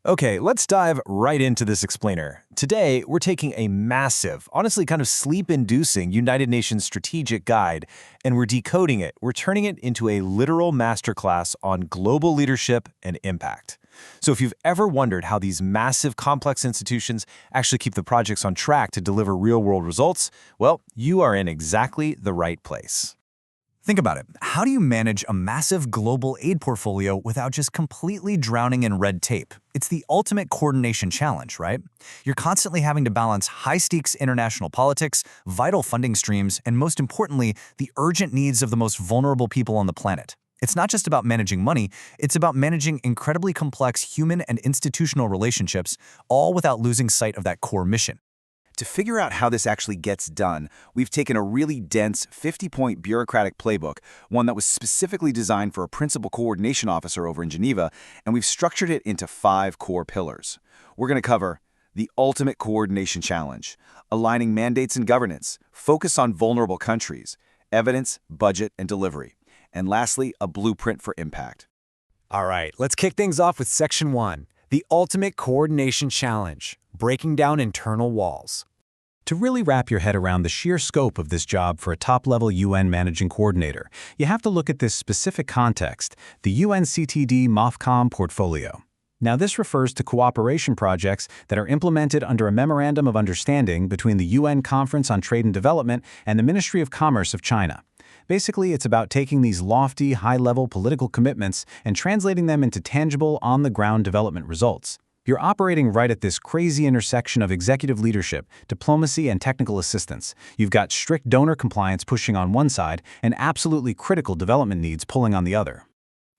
Okay, let's dive right into this explainer. Today, we're taking a massive, honestly kind of sleep-inducing United Nations strategic guide, and we're decoding it. We're turning it into a literal masterclass on global leadership and impact. So if you've ever wondered how these massive, complex institutions actually keep the projects on track to deliver real-world results, well, you are in exactly the right place. Think about it. How do you manage a massive global aid portfolio without just completely drowning in red tape? It's the ultimate coordination challenge, right? You're constantly having to balance high-stakes international politics, vital funding streams, and most importantly, the urgent needs of the most vulnerable people on the planet. It's not just about managing money, it's about managing incredibly complex human and institutional relationships, all without losing sight of that core mission. To figure out how this actually gets done, we've taken a really dense 50-point bureaucratic playbook, one that was specifically designed for a principal coordination officer over in Geneva, and we've structured it into 5 core pillars. We're going to cover the ultimate coordination challenge, aligning mandates and governance, focus on vulnerable countries, evidence, budget, and delivery, and lastly, a blueprint for impact. All right, let's kick things off with Section 1, the Ultimate Coordination Challenge, breaking down internal walls. To really wrap your head around the sheer scope of this job for a top-level UN managing coordinator, you have to look at this specific context, the UNCTD MOFCOM portfolio. Now, this refers to cooperation projects that are implemented under a Memorandum of Understanding between the UN Conference on Trade and Development and the Ministry of Commerce of China. Basically, it's about taking these lofty, high-level political commitments and translating them into tangible, on-the-ground development results. You're operating right at this crazy intersection of executive leadership, diplomacy, and technical assistance. You've got strict donor compliance pushing on one side and absolutely critical development needs pulling on the other.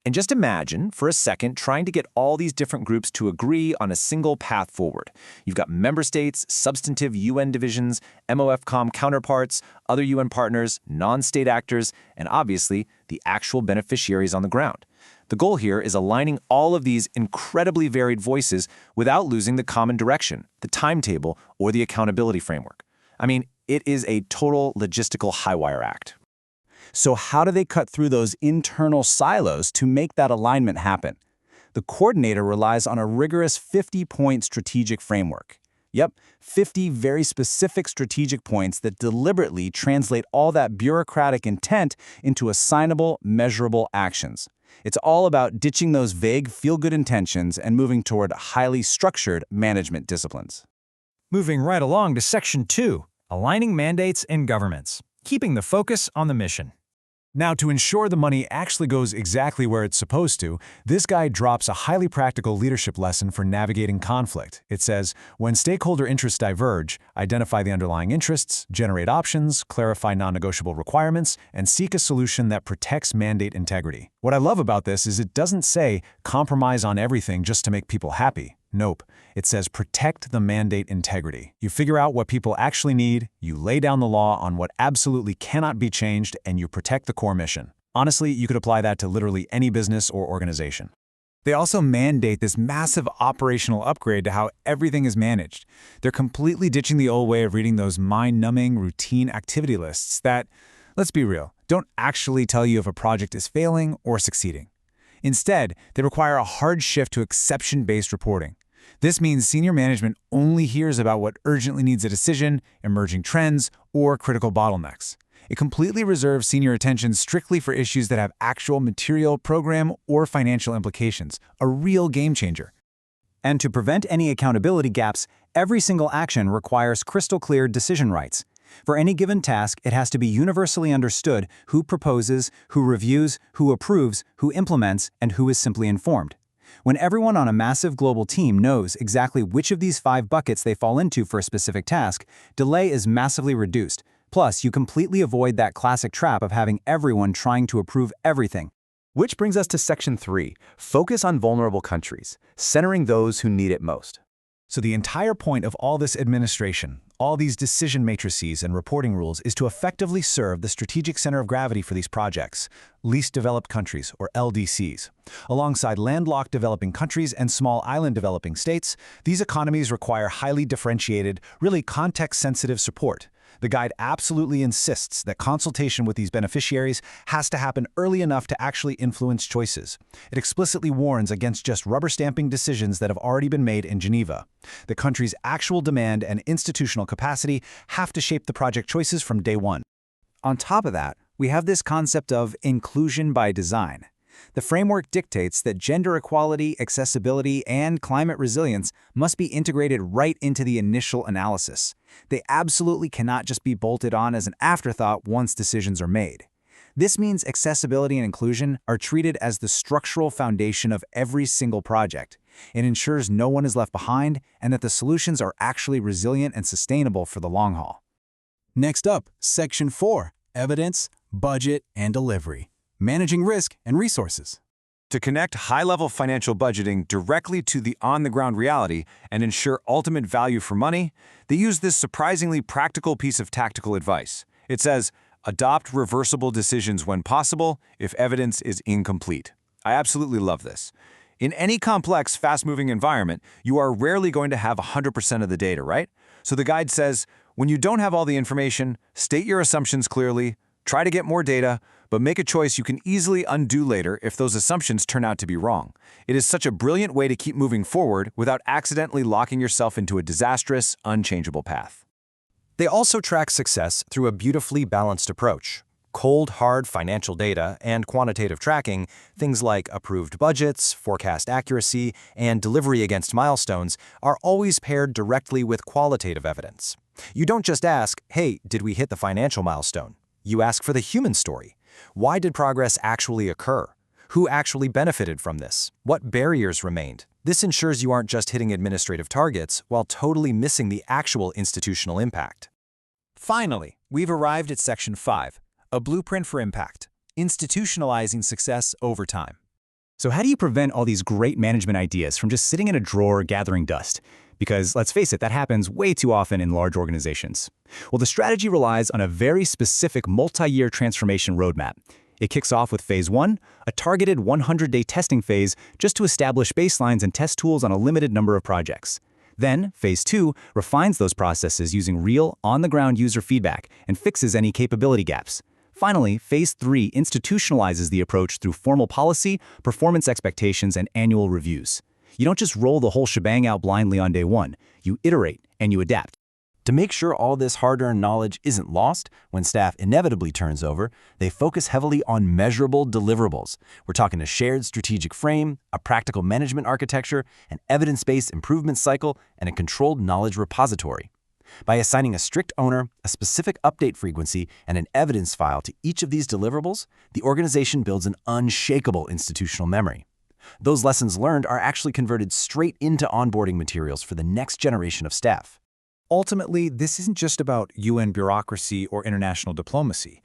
And just imagine, for a second, trying to get all these different groups to agree on a single path forward. You've got member states, substantive UN divisions, MOFCOM counterparts, other UN partners, non-state actors, and obviously, the actual beneficiaries on the ground. The goal here is aligning all of these incredibly varied voices without losing the common direction, the timetable, or the accountability framework. I mean, it is a total logistical high-wire act. So how do they cut through those internal silos to make that alignment happen? The coordinator relies on a rigorous 50-point strategic framework. Yep, 50 very specific strategic points that deliberately translate all that bureaucratic intent into assignable, measurable actions. It's all about ditching those vague, feel-good intentions and moving toward highly structured management disciplines. Moving right along to Section 2, aligning mandates and governments, keeping the focus on the mission. Now, to ensure the money actually goes exactly where it's supposed to, this guide drops a highly practical leadership lesson for navigating conflict. It says, when stakeholder interests diverge, identify the underlying interests, generate options, clarify non-negotiable requirements, and seek a solution that protects mandate integrity. What I love about this is it doesn't say compromise on everything just to make people happy. Nope. It says protect the mandate integrity. You figure out what people actually need, you lay down the law on what absolutely cannot be changed, and you protect the core mission. Honestly, you could apply that to literally any business or organization. They also mandate this massive operational upgrade to how everything is managed. They're completely ditching the old way of reading those mind-numbing routine activity lists that, let's be real, don't actually tell you if a project is failing or succeeding. Instead, they require a hard shift to exception-based reporting. This means senior management only hears about what urgently needs a decision, emerging trends, or critical bottlenecks. It completely reserves senior attention strictly for issues that have actual material, program, or financial implications, a real game changer. And to prevent any accountability gaps, every single action requires crystal-clear decision rights. For any given task, it has to be universally understood who proposes, who reviews, who approves, who implements, and who is simply informed. When everyone on a massive global team knows exactly which of these 5 buckets they fall into for a specific task, delay is massively reduced. Plus, you completely avoid that classic trap of having everyone trying to approve everything. Which brings us to Section 3, focus on vulnerable countries, centering those who need it most. So the entire point of all this administration, all these decision matrices and reporting rules is to effectively serve the strategic center of gravity for these projects, least developed countries, or LDCs. Alongside landlocked developing countries and small island developing states, these economies require highly differentiated, really context-sensitive support. The guide absolutely insists that consultation with these beneficiaries has to happen early enough to actually influence choices. It explicitly warns against just rubber-stamping decisions that have already been made in Geneva. The country's actual demand and institutional capacity have to shape the project choices from day one. On top of that, we have this concept of inclusion by design. The framework dictates that gender equality, accessibility, and climate resilience must be integrated right into the initial analysis. They absolutely cannot just be bolted on as an afterthought once decisions are made. This means accessibility and inclusion are treated as the structural foundation of every single project. It ensures no one is left behind and that the solutions are actually resilient and sustainable for the long haul. Next up, Section 4, Evidence, Budget, and Delivery. Managing risk and resources. To connect high-level financial budgeting directly to the on-the-ground reality and ensure ultimate value for money, they use this surprisingly practical piece of tactical advice. It says, adopt reversible decisions when possible if evidence is incomplete. I absolutely love this. In any complex, fast-moving environment, you are rarely going to have 100% of the data, right? So the guide says, when you don't have all the information, state your assumptions clearly, try to get more data, but make a choice you can easily undo later if those assumptions turn out to be wrong. It is such a brilliant way to keep moving forward without accidentally locking yourself into a disastrous, unchangeable path. They also track success through a beautifully balanced approach. Cold, hard financial data and quantitative tracking, things like approved budgets, forecast accuracy, and delivery against milestones, are always paired directly with qualitative evidence. You don't just ask, hey, did we hit the financial milestone? You ask for the human story. Why did progress actually occur? Who actually benefited from this? What barriers remained? This ensures you aren't just hitting administrative targets while totally missing the actual institutional impact. Finally, we've arrived at Section 5, a blueprint for impact, institutionalizing success over time. So how do you prevent all these great management ideas from just sitting in a drawer gathering dust? Because, let's face it, that happens way too often in large organizations. Well, the strategy relies on a very specific multi-year transformation roadmap. It kicks off with Phase 1, a targeted 100-day testing phase just to establish baselines and test tools on a limited number of projects. Then, Phase 2 refines those processes using real, on-the-ground user feedback and fixes any capability gaps. Finally, Phase 3 institutionalizes the approach through formal policy, performance expectations, and annual reviews. You don't just roll the whole shebang out blindly on day one. You iterate and you adapt. To make sure all this hard-earned knowledge isn't lost, when staff inevitably turns over, they focus heavily on measurable deliverables. We're talking a shared strategic frame, a practical management architecture, an evidence-based improvement cycle, and a controlled knowledge repository. By assigning a strict owner, a specific update frequency, and an evidence file to each of these deliverables, the organization builds an unshakable institutional memory. Those lessons learned are actually converted straight into onboarding materials for the next generation of staff. Ultimately, this isn't just about UN bureaucracy or international diplomacy.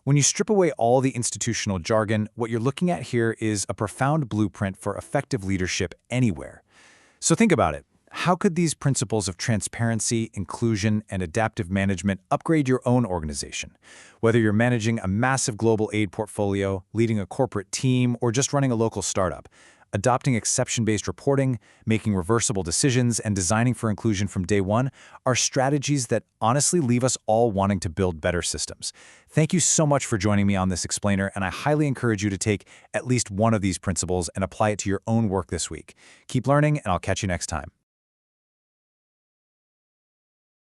When you strip away all the institutional jargon, what you're looking at here is a profound blueprint for effective leadership anywhere. So think about it. How could these principles of transparency, inclusion, and adaptive management upgrade your own organization? Whether you're managing a massive global aid portfolio, leading a corporate team, or just running a local startup, adopting exception-based reporting, making reversible decisions, and designing for inclusion from day one are strategies that honestly leave us all wanting to build better systems. Thank you so much for joining me on this explainer, and I highly encourage you to take at least one of these principles and apply it to your own work this week. Keep learning, and I'll catch you next time.